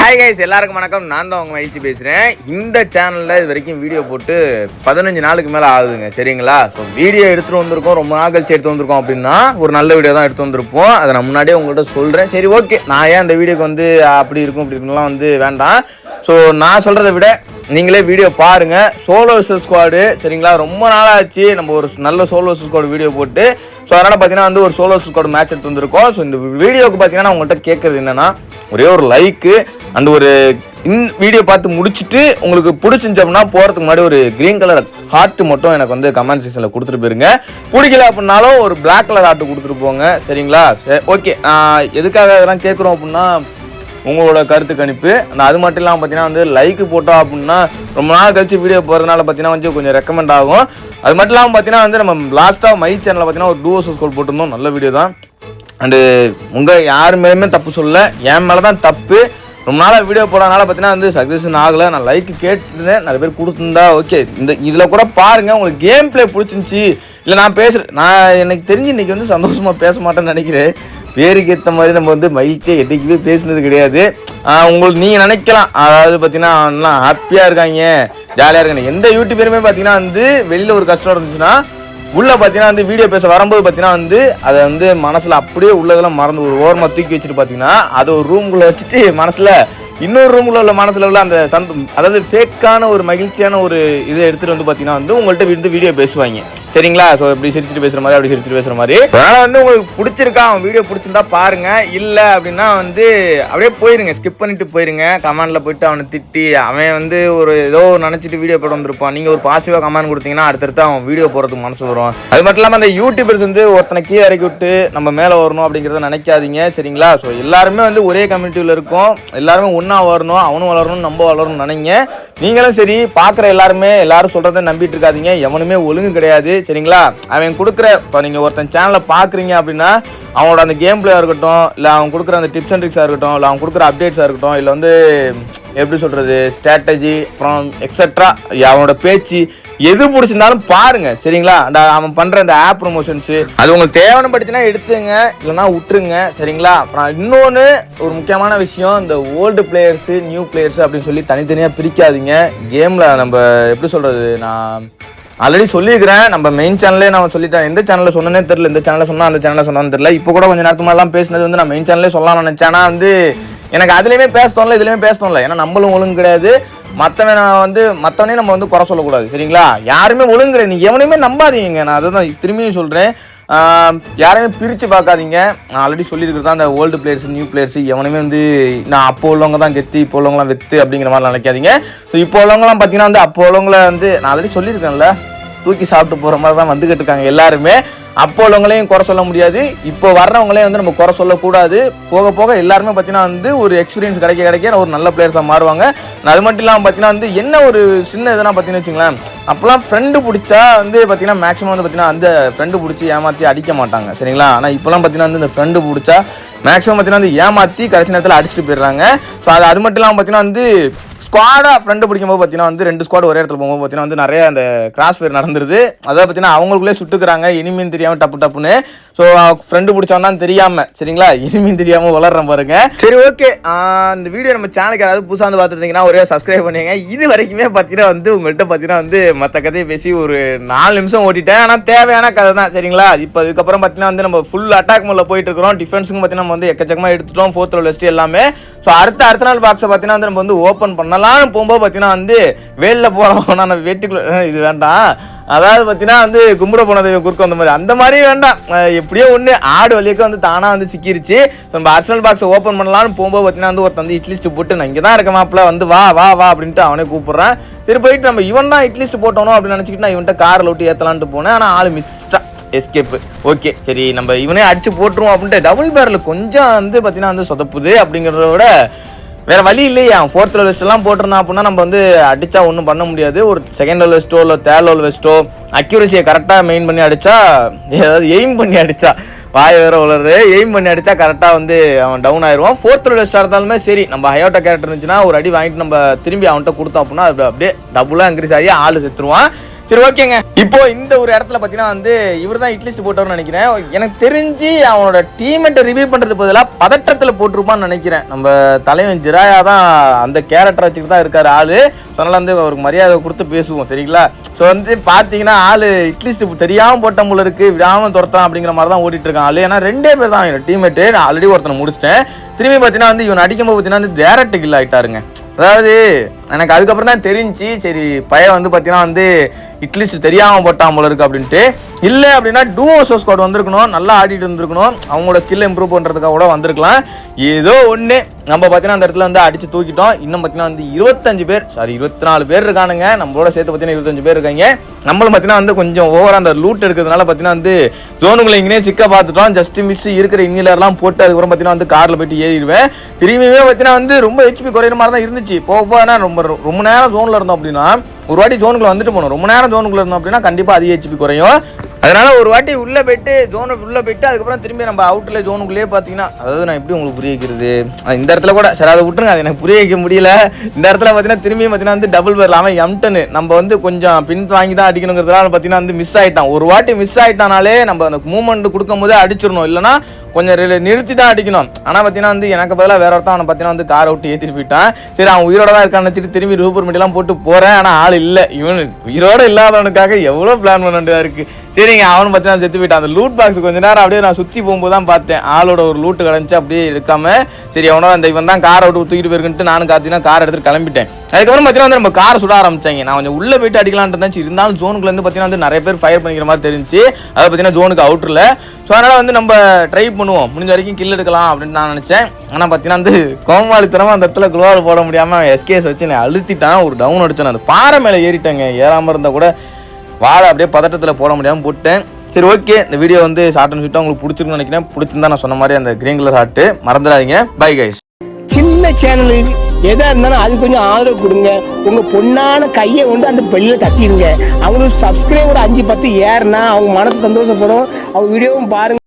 Hi guys, எல்லாருக்கும் வணக்கம். நான் தான் உங்க மகிழ்ச்சி பேசுகிறேன். இந்த சேனலில் இது வரைக்கும் வீடியோ போட்டு 15 நாளுக்கு மேலே ஆகுதுங்க, சரிங்களா? ஸோ வீடியோ எடுத்துகிட்டு வந்திருக்கோம், ரொம்ப நாள் கழிச்சு எடுத்து வந்திருக்கோம் அப்படின்னா ஒரு நல்ல வீடியோ தான் எடுத்து வந்திருப்போம். அதை நான் முன்னாடியே உங்கள்கிட்ட சொல்கிறேன். சரி, ஓகே, நான் ஏன் இந்த வீடியோக்கு வந்து அப்படி இருக்கும் இப்படி இருக்குலாம் வந்து வேண்டாம். ஸோ நான் சொல்கிறத விட நீங்களே வீடியோ பாருங்கள். சோலோ வெர்சஸ் ஸ்குவாடு, சரிங்களா? ரொம்ப நாளாச்சு நம்ம ஒரு நல்ல சோலோ வெர்சஸ் ஸ்குவாடு வீடியோ போட்டு. ஸோ அதனால் பார்த்தீங்கன்னா வந்து ஒரு சோலோ வெர்சஸ் ஸ்குவாடு மேட்ச் எடுத்து வந்திருக்கோம். ஸோ இந்த வீடியோக்கு பார்த்தீங்கன்னா நான் உங்கள்கிட்ட கேட்குறது என்னென்னா, ஒரே ஒரு லைக்கு அண்ட் ஒரு வீடியோ பார்த்து முடிச்சுட்டு உங்களுக்கு பிடிச்சிருந்துச்சு அப்படின்னா போகிறதுக்கு முன்னாடி ஒரு க்ரீன் கலர் ஹார்ட் மட்டும் எனக்கு வந்து கமெண்ட் செக்ஷனில் கொடுத்துட்டு போயிருங்க. பிடிக்கல அப்படின்னாலும் ஒரு பிளாக் கலர் ஹார்ட் கொடுத்துட்டு போங்க, சரிங்களா? சரி, ஓகே. எதுக்காக இதெல்லாம் கேட்குறோம் அப்படின்னா உங்களோட கருத்து கணிப்பு. அது மட்டும் இல்லாமல் பார்த்தீங்கன்னா வந்து லைக்கு போட்டோம் அப்படின்னா ரொம்ப நாள் கழிச்சு வீடியோ போகிறதுனால பார்த்தீங்கன்னா வந்து கொஞ்சம் ரெக்கமெண்ட் ஆகும். அது மட்டும் இல்லாமல் பார்த்தீங்கன்னா வந்து நம்ம லாஸ்ட்டாக மை சேனலில் பார்த்தீங்கன்னா ஒரு டூஓ ஸ்கோர் போட்டிருந்தோம், நல்ல வீடியோ தான். அண்டு உங்கள் யார் மேலுமே தப்பு சொல்ல, என் மேலே தான் தப்பு. ரொம்ப நாளாக வீடியோ போடுறதுனால பார்த்தீங்கன்னா வந்து சக்ஸஸ் ஆகலை. நான் லைக்கு கேட்டுருந்தேன், நிறைய பேர் கொடுத்துருந்தா. ஓகே, இதில் கூட பாருங்கள், உங்களுக்கு கேம் பிளே பிடிச்சிருந்துச்சி. இல்லை நான் எனக்கு தெரிஞ்சு இன்றைக்கி வந்து சந்தோஷமாக பேச மாட்டேன்னு நினைக்கிறேன். பேருக்கு ஏற்ற மாதிரி நம்ம வந்து மகிழ்ச்சியாக என்றைக்குமே பேசுனது கிடையாது. உங்களுக்கு நீங்கள் நினைக்கலாம், அதாவது பார்த்தீங்கன்னா எல்லாம் ஹாப்பியாக இருக்காங்க, ஜாலியாக இருக்காங்க. எந்த யூடியூபருமே பார்த்தீங்கன்னா வந்து வெளியில் ஒரு கஷ்டம் இருந்துச்சுன்னா உள்ளே பார்த்தீங்கன்னா வந்து வீடியோ பேச வரும்போது பார்த்தீங்கன்னா வந்து அதை வந்து மனசில் அப்படியே உள்ளதெல்லாம் மறந்து ஒரு ஓரமாக தூக்கி வச்சுட்டு பார்த்தீங்கன்னா அதை ஒரு ரூம்குள்ளே வச்சுட்டு மனசில் இன்னொரு ரூமில் உள்ள மனசில் உள்ள அந்த அதாவது ஃபேக்கான ஒரு மகிழ்ச்சியான ஒரு இதை எடுத்துகிட்டு வந்து பார்த்தீங்கன்னா வந்து உங்கள்கிட்ட வந்து வீடியோ பேசுவாங்க, சரிங்களா? ஸோ இப்படி சிரிச்சுட்டு பேசுகிற மாதிரி அப்படி சிரிச்சுட்டு பேசுகிற மாதிரி. அதனால் வந்து உங்களுக்கு பிடிச்சிருக்கா, அவன் வீடியோ பிடிச்சிருந்தா பாருங்கள். இல்லை அப்படின்னா வந்து அப்படியே போயிருங்க, ஸ்கிப் பண்ணிட்டு போயிருங்க. கமெண்டில் போயிட்டு அவனை திட்டி அவன் வந்து ஒரு ஏதோ நினச்சிட்டு வீடியோ போட வந்திருப்பான். நீங்கள் ஒரு பாசிட்டிவாக கமெண்ட் கொடுத்தீங்கன்னா அடுத்தடுத்து அவன் வீடியோ போடுறதுக்கு மனசு வரும். அது மட்டும் இல்லாமல் அந்த யூடியூபர்ஸ் வந்து ஒருத்தனை கீழே இறக்கி விட்டு நம்ம மேலே வரணும் அப்படிங்கிறத நினைக்காதீங்க, சரிங்களா? ஸோ எல்லாருமே வந்து ஒரே கம்யூனிட்டியில் இருக்கோம், எல்லாருமே ஒன்றா வரணும், அவனும் வளரணும், நம்ம வளரணும்னு நினைங்க. நீங்களும் சரி, பார்க்குற எல்லாரும் சொல்கிறத நம்பிட்டு இருக்காதீங்க. எவனுமே ஒழுங்கு கிடையாது, சரிங்களா? அவன் கொடுக்குற இப்போ நீங்கள் ஒருத்தன் சேனலை பார்க்குறீங்க அப்படின்னா அவனோட அந்த கேம் பிளேயாக இருக்கட்டும், இல்லை அவன் கொடுக்குற அந்த டிப்ஸ் அண்ட் ட்ரிக்ஸாக இருக்கட்டும், இல்லை அவன் கொடுக்குற அப்டேட்ஸாக இருக்கட்டும், இல்லை வந்து எப்படி சொல்கிறது ஸ்ட்ராட்டஜி அப்புறம் எக்ஸட்ரா அவனோட பேச்சு எது பிடிச்சிருந்தாலும் பாருங்க, சரிங்களா? அவன் பண்ணுற அந்த ஆப் ப்ரொமோஷன்ஸு அது உங்களுக்கு தேவைன்னு படிச்சுன்னா எடுத்துங்க, இல்லைனா விட்டுருங்க, சரிங்களா? அப்புறம் இன்னொன்று ஒரு முக்கியமான விஷயம், இந்த ஓல்டு பிளேயர்ஸு நியூ பிளேயர்ஸு அப்படின்னு சொல்லி தனித்தனியாக பிரிக்காதீங்க. கேமில் நம்ம எப்படி சொல்கிறது, நான் ஆல்ரெடி சொல்லியிருக்கிறேன், நம்ம மெயின் சேனல்லே நான் சொல்லிட்டேன். எந்த சேனலில் சொன்னே தெரில, இந்த சேனலில் சொன்னால் அந்த சேனலில் சொன்னான்னு தெரில. இப்போ கூட கொஞ்சம் நேரத்து மாதிரிலாம் பேசினது வந்து நான் மெயின் சேனல்லே சொல்லலாம்னு நினச்சேன். ஆனால் வந்து எனக்கு அதுலேயுமே பேச தோணல, இதுலேயுமே பேச தோணல. ஏன்னா நம்மளும் ஒழுங்கு கிடையாது, மற்றவனே நம்ம வந்து குறை சொல்லக்கூடாது, சரிங்களா? யாருமே ஒழுங்கு கிடையாது, நீங்கள் எவனையுமே நம்பாதீங்க. நான் அதை தான் திரும்பியும் சொல்கிறேன், யாரையுமே பிரித்து பார்க்காதீங்க. நான் ஆல்ரெடி சொல்லியிருக்கிறது தான், அந்த ஓல்டு பிளேயர்ஸ் நியூ பிளேயர்ஸ் எவனையுமே வந்து நான் அப்போ உள்ளவங்க தான் கெத்து, இப்போ உள்ளவங்களாம் வெத்து அப்படிங்கிற மாதிரி நினைக்காதீங்க. ஸோ இப்போ உள்ளவங்களாம் பார்த்தீங்கன்னா வந்து அப்போ உள்ளவங்கள வந்து நான் ஆல்ரெடி சொல்லியிருக்கேன்ல, தூக்கி சாப்பிட்டு போகிற மாதிரி தான் வந்துக்கிட்டு இருக்காங்க எல்லாருமே. அப்போ உள்ளவங்களையும் குறை சொல்ல முடியாது, இப்போ வர்றவங்களையும் வந்து நம்ம குறை சொல்லக்கூடாது. போக போக எல்லாருமே பார்த்தீங்கன்னா வந்து ஒரு எக்ஸ்பீரியன்ஸ் கிடைக்க ஒரு நல்ல பிளேயர்ஸாக மாறுவாங்க. அது மட்டும் இல்லாமல் பார்த்தீங்கன்னா வந்து என்ன ஒரு சின்ன இதெல்லாம் பார்த்தீங்கன்னு வச்சுங்களேன், அப்போலாம் ஃப்ரெண்டு பிடிச்சா வந்து பார்த்தீங்கன்னா மேக்ஸிமம் வந்து பார்த்தீங்கன்னா அந்த ஃப்ரெண்டு பிடிச்சி ஏமாற்றி அடிக்க மாட்டாங்க, சரிங்களா? ஆனால் இப்போலாம் பார்த்தீங்கன்னா வந்து இந்த ஃப்ரெண்டு பிடிச்சா மேக்ஸிமம் பார்த்தீங்கன்னா வந்து ஏமாற்றி கடைசி நேரத்தில் அடிச்சுட்டு போயிடுறாங்க. ஸோ அது மட்டும் இல்லாமல் பார்த்தீங்கன்னா வந்து ஸ்குவாடாக ஃப்ரெண்டு பிடிக்கும்போது பார்த்தீங்கன்னா வந்து 2 ஸ்குவாட் ஒரே இடத்துல போகும்போது பார்த்தீங்கன்னா வந்து நிறைய அந்த கிராஸ் ஃபயர் நடந்துருது. அதாவது பார்த்தீங்கன்னா அவங்களுக்குள்ளே சுட்டுக்கிறாங்க, இனிமீன் தெரியாமல் டப்புன்னு. ஸோ ஃப்ரெண்டு பிடிச்சவன் தான் தெரியாமல், சரிங்களா? இனிமீன் தெரியாமல் வளர்றேன் பாருங்க. சரி, ஓகே. இந்த வீடியோ நம்ம சேனலுக்கு யாராவது புதுசாக வந்து பார்த்துருந்தீங்கன்னா ஒரே சப்ஸ்கிரைப் பண்ணிங்க. இது வரைக்குமே பார்த்தீங்கன்னா வந்து உங்கள்கிட்ட பார்த்தீங்கன்னா வந்து மற்ற கதையை பேசி ஒரு 4 நிமிஷம் ஓட்டிட்டேன். ஆனால் தேவையான கதை தான், சரிங்களா? இப்போ இதுக்கப்புறம் பார்த்தீங்கன்னா வந்து நம்ம ஃபுல் அட்டாக் மோடில் போயிட்டு இருக்கிறோம். டிஃபென்ஸுக்கும் பார்த்தீங்கன்னா நம்ம வந்து எக்கச்சக்கமாக எடுத்துட்டோம், 4th லெவல் வெஸ்ட் எல்லாமே. ஸோ அடுத்த நாள் பாக்ஸை பார்த்தீங்கன்னா வந்து நம்ம வந்து ஓப்பன் பண்ணலாம்னு போகும்போது பார்த்தீங்கன்னா வந்து வேலில் போகிறோம், நான் வெட்டிக்குள்ள இது வேண்டாம். அதாவது பார்த்தீங்கன்னா வந்து கும்பிட போனது குறுக்க அந்த மாதிரி வேண்டாம். எப்படியோ ஒன்று ஆடு வழியக்க வந்து தானாக வந்து சிக்கிருச்சு. ஸோ நம்ம அர்சனல் பாக்ஸை ஓப்பன் பண்ணலான்னு போகும்போது பார்த்தீங்கன்னா வந்து ஒருத்தன் வந்து இட்லிஸ்ட் போட்டு நான் இங்கே தான் இருக்க மாப்பிள்ள வந்து வா வா வா அப்படின்ட்டு அவனே கூப்பிட்றான். சரி போயிட்டு நம்ம இவன் தான் இட்லிஸ்ட் போட்டோனோ அப்படின்னு நினச்சிக்கிட்டு நான் இவன்ட்ட காரில் விட்டு ஏற்றலான்ட்டு போனேன். ஆனால் ஆள் மிஸ்டா எஸ்கேப்பு. ஓகே, சரி நம்ம இவனே அடிச்சு போட்டுருவோம் அப்படின்ட்டு டபுள் பேரில் கொஞ்சம் வந்து பார்த்தீங்கன்னா வந்து சொதப்புது. அப்படிங்கிறத விட வேறு வழி இல்லையா, 4th லெவல் வெஸ்ட்லாம் போட்டிருந்தான் அப்படின்னா நம்ம வந்து அடித்தா ஒன்றும் பண்ண முடியாது. ஒரு 2nd லெவல் வெஸ்ட்டோ இல்லை 3rd லெவல் வெஸ்ட்டோ அக்யூரஸியை கரெக்டாக மெயின் பண்ணி அடித்தா, ஏதாவது எய்ம் பண்ணி அடித்தா வாய் வேற உளருது. எய்ம் பண்ணி அடிச்சா கரெக்டாக வந்து அவன் டவுன் ஆயிடுவான். 4th ஸ்டார் இருந்தாலுமே சரி, நம்ம ஹயோட்டா கேரக்டர் இருந்துச்சுன்னா ஒரு அடி வாங்கிட்டு நம்ம திரும்பி அவன்கிட்ட கொடுத்தோம் அப்படின்னா அப்படியே டபுளாக இன்க்ரீஸ் ஆகி ஆள் செத்துருவான். சரி ஓகேங்க. இப்போ இந்த ஒரு இடத்துல பார்த்தீங்கன்னா வந்து இவர் தான் இட்லிஸ்ட் போட்டவர்னு நினைக்கிறேன். எனக்கு தெரிஞ்சு அவனோட டீமேட்டை ரிவ்யூ பண்ணுறது பதிலாக பதட்டத்தில் போட்டிருப்பான்னு நினைக்கிறேன். நம்ம தலைவன் ஜிராயா தான் அந்த கேரக்டர் வச்சுக்கிட்டு தான் இருக்காரு ஆளு. ஸோ அதனால வந்து அவருக்கு மரியாதை கொடுத்து பேசுவோம் சரிங்களா. ஸோ வந்து பார்த்தீங்கன்னா ஆளு இட்லிஸ்ட் தெரியாமல் போட்ட போல இருக்கு, விடாமல் துரத்தான் அப்படிங்கிற மாதிரி தான் ஓடிட்டு இருக்கான் ஆளு. ஏன்னா 2 பேர் தான் என்னோட டீமேட்டு. நான் ஆல்ரெடி ஒருத்தனை முடிச்சிட்டேன். திரும்பி பார்த்தீங்கன்னா வந்து இவன் அடிக்கும்போது பார்த்தீங்கன்னா வந்து டேரக்ட் கில் ஆகிட்டாருங்க. அதாவது எனக்கு அதுக்கப்புறம் தான் தெரிஞ்சு சரி பையன் வந்து பார்த்தீங்கன்னா வந்து இட்லிஸ்ட் தெரியாமல் போட்டான் போல இருக்கு அப்படின்ட்டு. இல்லை அப்படின்னா டூஓ ஸ்குவாட் வந்திருக்கணும், நல்லா ஆடிட்டு இருந்திருக்கணும், அவங்களோட ஸ்கில் இம்ப்ரூவ் பண்ணுறதுக்காக கூட வந்திருக்கலாம். ஏதோ ஒன்று நம்ம பார்த்தீங்கன்னா அந்த இடத்துல வந்து அடித்து தூக்கிட்டோம். இன்னும் பார்த்தீங்கன்னா வந்து 24 பேர் இருக்கானுங்க. நம்மளோட சேர்த்து பார்த்தீங்கன்னா 25 பேர் இருக்காங்க. நம்மளும் பார்த்தீங்கன்னா வந்து கொஞ்சம் ஓவராக அந்த லூட் எடுக்கிறதுனால பார்த்தீங்கன்னா வந்து ஜோனுக்குள்ள இங்கே சிக்க பார்த்துட்டோம். ஜஸ்ட் மிஸ் இருக்கிற இன்ஹீலர்லாம் போட்டு அதுக்கப்புறம் பார்த்தீங்கன்னா வந்து காரில் போயிட்டு ஏறிடுவேன். திரும்பியுமே பார்த்தீங்கன்னா வந்து ரொம்ப ஹெச்பி குறையிற மாதிரி தான் இருந்துச்சு. போக ரொம்ப நேரம் ஜோனில் இருந்தோம் அப்படின்னா ஒரு வாட்டி ஜோனுக்குள்ள வந்துட்டு போகணும். ரொம்ப நேரம் ஜோனுக்குள்ள இருந்தோம் அப்படின்னா கண்டிப்பாக அதிக ஹெச்பி குறையும். அதனால ஒரு வாட்டி உள்ளே போயிட்டு உள்ளே போயிட்டு அதுக்கப்புறம் திரும்பி நம்ம அவுட்டில் ஜோனுக்குள்ளேயே பார்த்தீங்கன்னா, அதாவது நான் எப்படி உங்களுக்கு புரிய வைக்கிறது, இந்த இடத்துல கூட சரி அதை விட்டுருங்க, அது எனக்கு புரிய வைக்க முடியல. இந்த இடத்துல பார்த்தீங்கன்னா திரும்பியும் பார்த்தீங்கன்னா வந்து டபுள் பேர் அவன் M10 நம்ம வந்து கொஞ்சம் பின் வாங்கி தான் அடிக்கணுங்கிறதுனால பார்த்தீங்கன்னா வந்து மிஸ் ஆகிட்டான். ஒரு வாட்டி மிஸ் ஆகிட்டானாலே நம்ம அந்த மூவ்மெண்ட் கொடுக்கும் போதே அடிச்சிடணும், இல்லைனா கொஞ்சம் நிறுத்தி தான் அடிக்கணும். ஆனால் பார்த்தீங்கன்னா வந்து எனக்கு பதிலாக வேற ஒருத்தான் அவனை பார்த்தீங்கன்னா வந்து காரை விட்டு ஏற்றிட்டு போயிட்டான். சரி அவன் உயிரோட தான் இருக்கான்னு வச்சுட்டு திரும்பி ரூபர் மீட்டெல்லாம் போட்டு போகிறேன். ஆனால் ஆள் இல்லை. இவனுக்கு உயிரோட இல்லாதவனுக்காக எவ்வளோ பிளான் பண்ண வேண்டியதாக இருக்குது. சரிங்க அவனு பார்த்தீங்கன்னா செத்து போயிட்டான். அந்த லூட் பாக்ஸ் கொஞ்ச நேரம் அப்படியே நான் சுற்றி போகும்போது தான் பார்த்தேன் ஆளோட ஒரு லூட்டு கிடந்துச்சு. அப்படியே எடுக்காம சரி அவனோ அந்த இவன் தான் காரை விட்டு தூக்கிட்டு போயிருக்குன்ட்டு நானும் காத்தினா காரை எடுத்துட்டு கிளம்பிட்டேன். அதுக்கப்புறம் பார்த்தீங்கன்னா வந்து நம்ம காரை சுட ஆரம்பிச்சாங்க. நான் கொஞ்சம் உள்ளே போயிட்டு அடிக்கலான்னு இருந்துச்சு. இருந்தாலும் ஜோனுக்குள்ள இருந்து பார்த்தீங்கன்னா வந்து நிறைய பேர் ஃபயர் பண்ணிக்கிற மாதிரி தெரிஞ்சு அதை பார்த்தீங்கன்னா ஜோனுக்கு அவுட்டரில். ஸோ அதனால் வந்து நம்ம ட்ரை பண்ணுவோம், முடிஞ்ச வரைக்கும் கில் எடுக்கலாம் அப்படின்னு நான் நினச்சேன். ஆனால் பார்த்தீங்கன்னா வந்து கோமாளித்தனமாக அந்த இடத்துல குளோவால் போட முடியாமல் எஸ்கேஎஸ் வச்சு நான் அழுத்திட்டான். ஒரு டவுன் அடிச்சேன். அந்த பாறை மேலே ஏறிட்டேங்க. ஏறாமல் இருந்தால் கூட வாழை அப்படியே பதட்டத்தில் போட முடியாமல் போட்டேன். சரி ஓகே, இந்த வீடியோ வந்து ஷார்ட் அண்ட் ஸ்வீட்டாக உங்களுக்கு பிடிச்சிருக்குன்னு நினைக்கிறேன். பிடிச்சிருந்தா நான் சொன்ன மாதிரி அந்த கிரீன் கலர் ஹார்ட் மறந்துடாதீங்க. Bye guys. சின்ன சேனல் எதா இருந்தாலும் அது கொஞ்சம் ஆதரவு கொடுங்க. உங்க பொண்ணான கையை கொண்டு அந்த பெல்லில் தட்டிடுங்க. அவங்களுக்கு சப்ஸ்கிரைபர் 5-10 ஏறுனா அவங்க மனசு சந்தோஷப்படும். அவங்க வீடியோவும் பாருங்க.